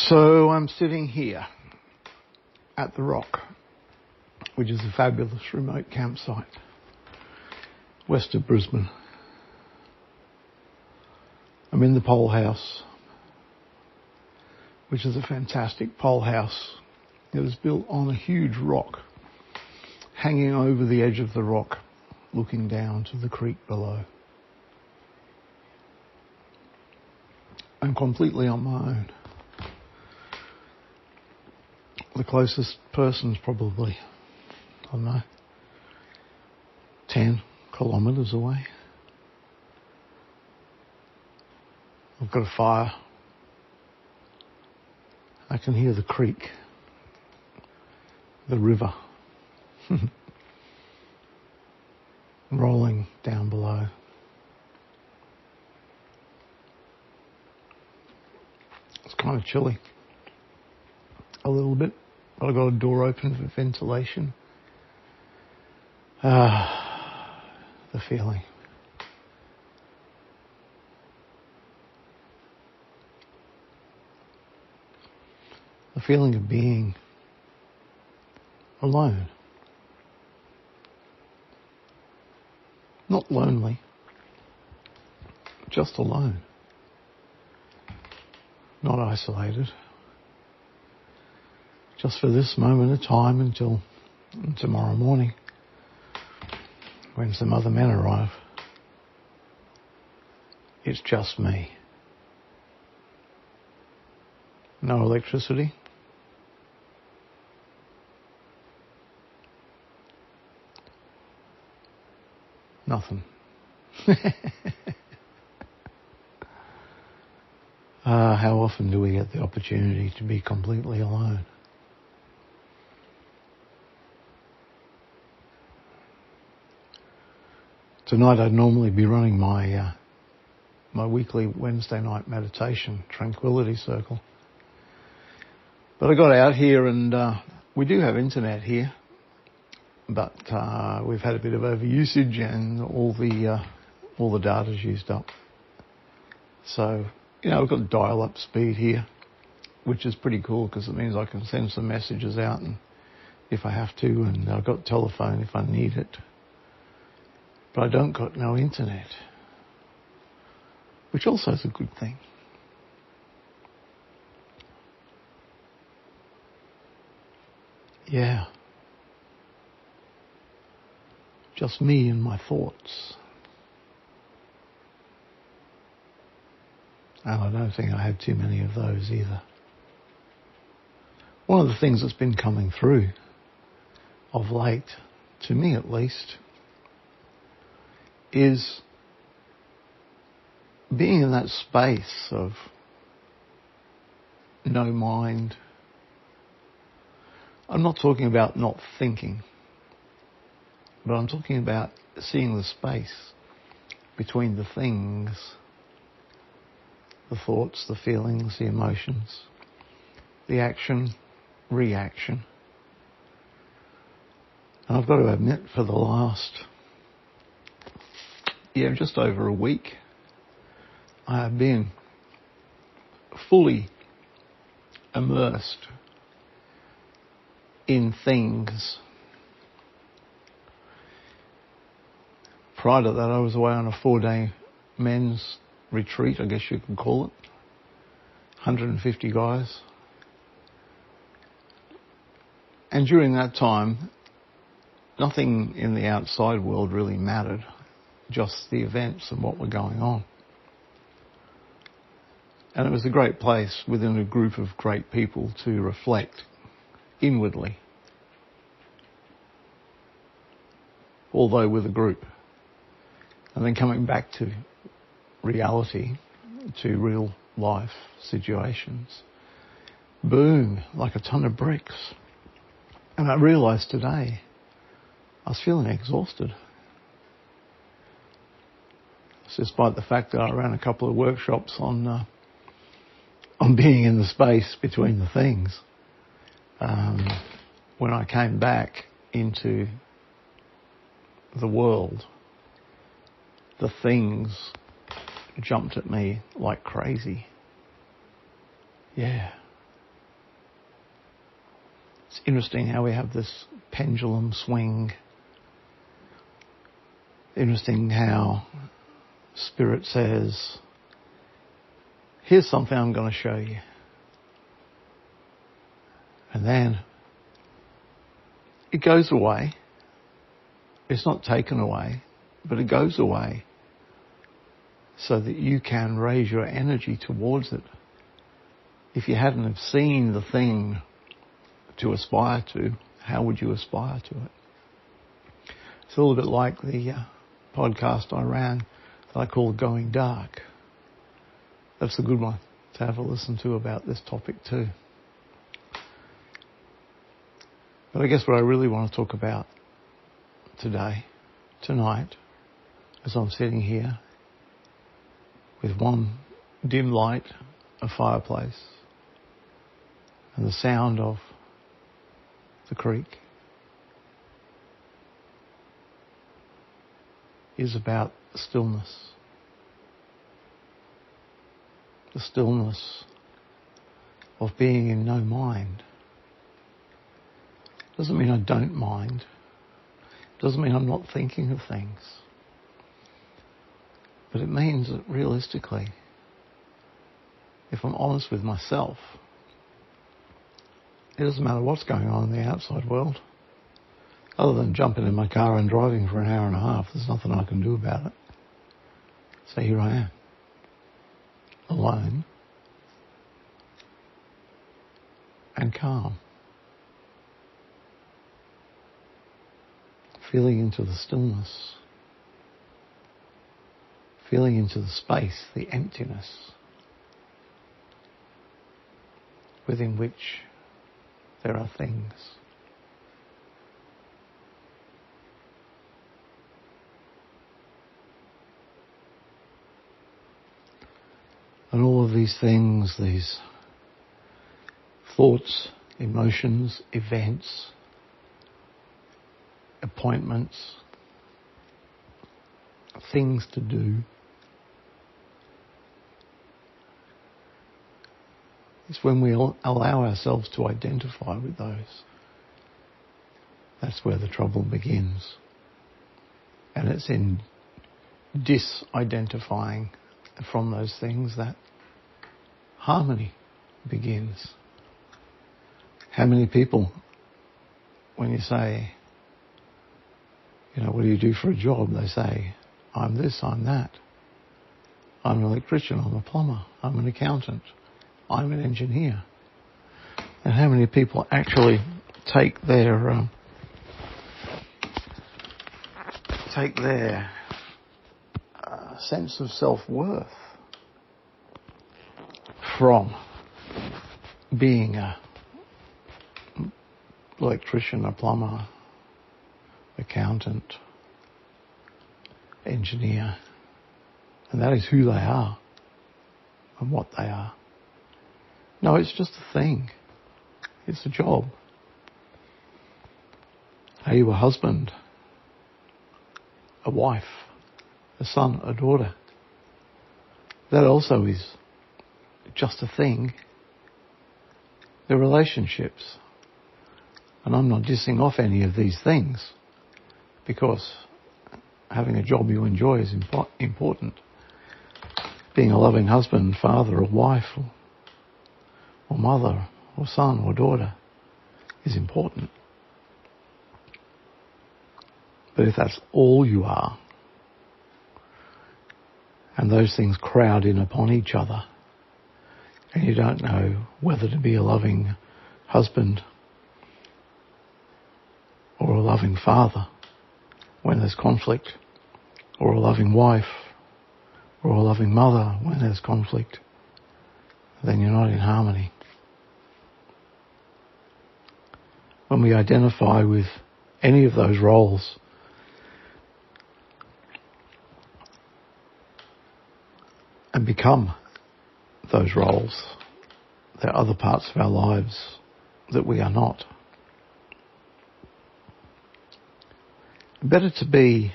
So I'm sitting here at the Rock, which is a fabulous remote campsite west of Brisbane. I'm in the pole house, which is a fantastic pole house. It was built on a huge rock, hanging over the edge of the rock, looking down to the creek below. I'm completely on my own. The closest person's probably, I don't know, 10 kilometres away. I've got a fire. I can hear the creek, the river, rolling down below. It's kind of chilly, a little bit, but I've got a door open for ventilation. The feeling. The feeling of being alone. Not lonely, just alone. Not isolated. Just for this moment of time until tomorrow morning, when some other men arrive. It's just me. No electricity. Nothing. How often do we get the opportunity to be completely alone? Tonight I'd normally be running my weekly Wednesday night meditation, tranquility circle. But I got out here and we do have internet here, but we've had a bit of overusage and all the data's used up. So, I've got dial-up speed here, which is pretty cool because it means I can send some messages out and if I have to, and I've got telephone if I need it. But I don't got no internet, which also is a good thing. Yeah. Just me and my thoughts. And I don't think I have too many of those either. One of the things that's been coming through of late, to me at least, is being in that space of no mind. I'm not talking about not thinking, but I'm talking about seeing the space between the things, the thoughts, the feelings, the emotions, the action, reaction. And I've got to admit, for the last, just over a week, I have been fully immersed in things. Prior to that, I was away on a 4-day men's retreat, I guess you could call it. 150 guys. And during that time, nothing in the outside world really mattered, just the events and what were going on. And it was a great place within a group of great people to reflect inwardly, although with a group. And then coming back to reality, to real life situations. Boom, like a ton of bricks. And I realised today I was feeling exhausted. Despite the fact that I ran a couple of workshops on being in the space between the things. When I came back into the world, the things jumped at me like crazy. Yeah. interesting how we have this pendulum swing. Interesting how Spirit says, here's something I'm going to show you. And then it goes away. It's not taken away, but it goes away so that you can raise your energy towards it. If you hadn't have seen the thing to aspire to, how would you aspire to it? It's a little bit like the podcast I ran that I called Going Dark. That's a good one to have a listen to about this topic too. But I guess what I really want to talk about tonight, as I'm sitting here with one dim light, a fireplace, and the sound of the creek, is about stillness. The stillness of being in no mind. Doesn't mean I don't mind. Doesn't mean I'm not thinking of things. But it means that realistically, if I'm honest with myself, it doesn't matter what's going on in the outside world. Other than jumping in my car and driving for an hour and a half, there's nothing I can do about it. So here I am, alone and calm, feeling into the stillness, feeling into the space, the emptiness within which there are things. And all of these things, these thoughts, emotions, events, appointments, things to do, it's when we allow ourselves to identify with those. That's where the trouble begins. And it's in disidentifying from those things that harmony begins. How many people, when you say, what do you do for a job? They say, I'm this, I'm that. I'm an electrician, I'm a plumber, I'm an accountant, I'm an engineer. And how many people actually take their sense of self-worth from being a electrician, a plumber, accountant, engineer, and that is who they are and what they are. No, it's just a thing. It's a job. Are you a husband, a wife, a son, a daughter? That also is just a thing. They're relationships. And I'm not dissing off any of these things, because having a job you enjoy is important. Being a loving husband, father or wife or mother or son or daughter is important. But if that's all you are, and those things crowd in upon each other, and you don't know whether to be a loving husband or a loving father when there's conflict, or a loving wife or a loving mother when there's conflict, then you're not in harmony. When we identify with any of those roles, and become those roles, there are other parts of our lives that we are not. Better to be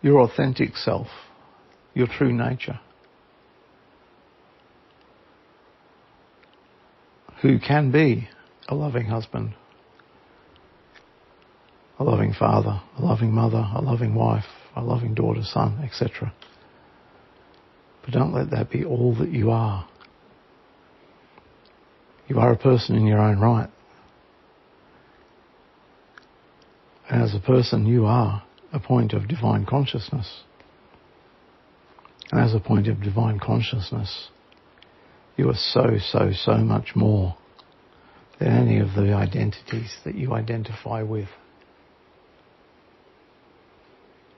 your authentic self, your true nature. who can be a loving husband, a loving father, a loving mother, a loving wife, a loving daughter, son, etc. But don't let that be all that you are. You are a person in your own right. And as a person, you are a point of divine consciousness. And as a point of divine consciousness, you are so much more than any of the identities that you identify with.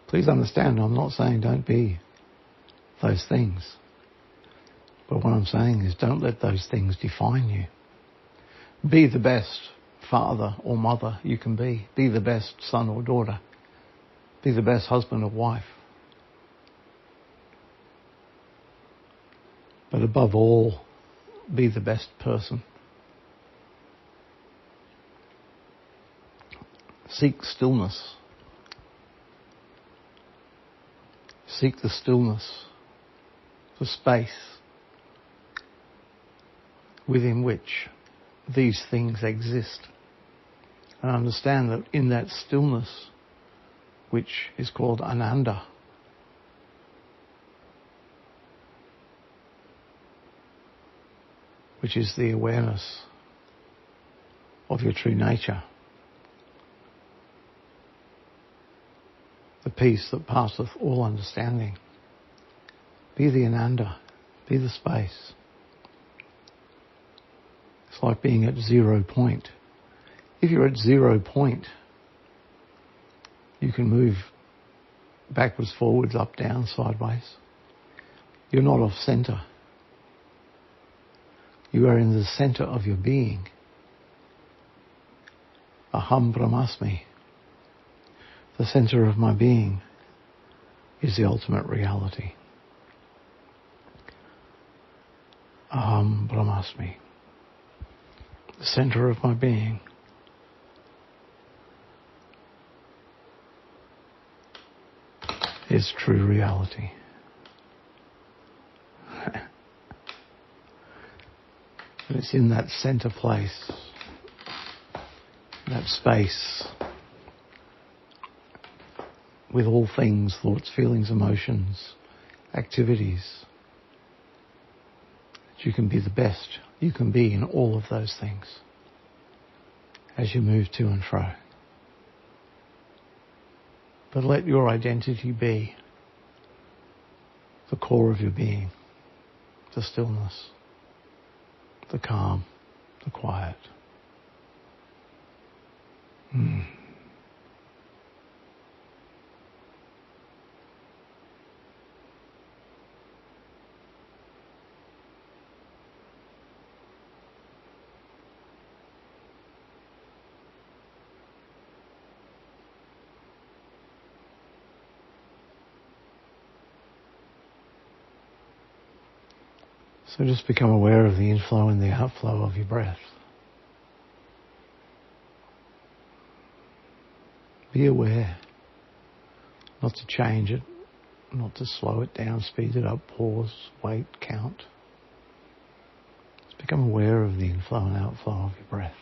Please understand, I'm not saying don't be those things. But what I'm saying is don't let those things define you. Be the best father or mother you can be. Be the best son or daughter. Be the best husband or wife. But above all, be the best person. Seek stillness. Seek the stillness, the space within which these things exist. And understand that in that stillness, which is called Ananda, which is the awareness of your true nature, the peace that passeth all understanding. Be the Ananda, be the space. It's like being at 0 point. If you're at 0 point, you can move backwards, forwards, up, down, sideways. You're not off centre. You are in the centre of your being. Aham Brahmasmi. The centre of my being is the ultimate reality. Aham Brahmasmi. The centre of my being is true reality. And it's in that centre place, that space, with all things, thoughts, feelings, emotions, activities, that you can be the best you can be in all of those things as you move to and fro. But let your identity be the core of your being, the stillness, the calm, the quiet. So just become aware of the inflow and the outflow of your breath. Be aware, not to change it, not to slow it down, speed it up, pause, wait, count. Just become aware of the inflow and outflow of your breath.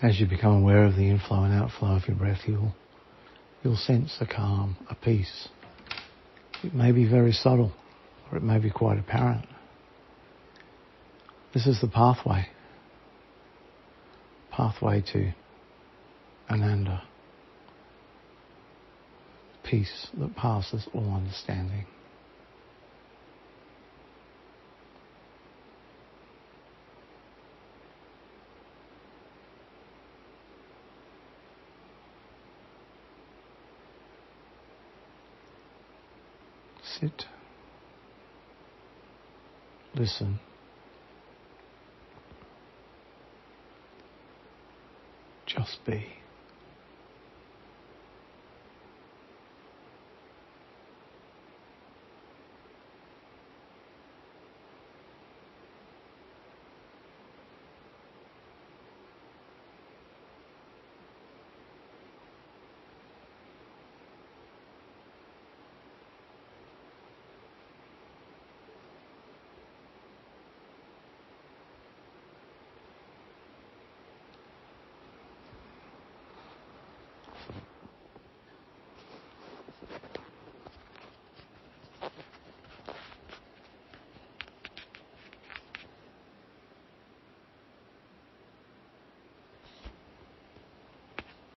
As you become aware of the inflow and outflow of your breath, you'll sense a calm, a peace. It may be very subtle, or it may be quite apparent. This is the pathway to Ananda, peace that passes all understanding. Sit, listen, just be.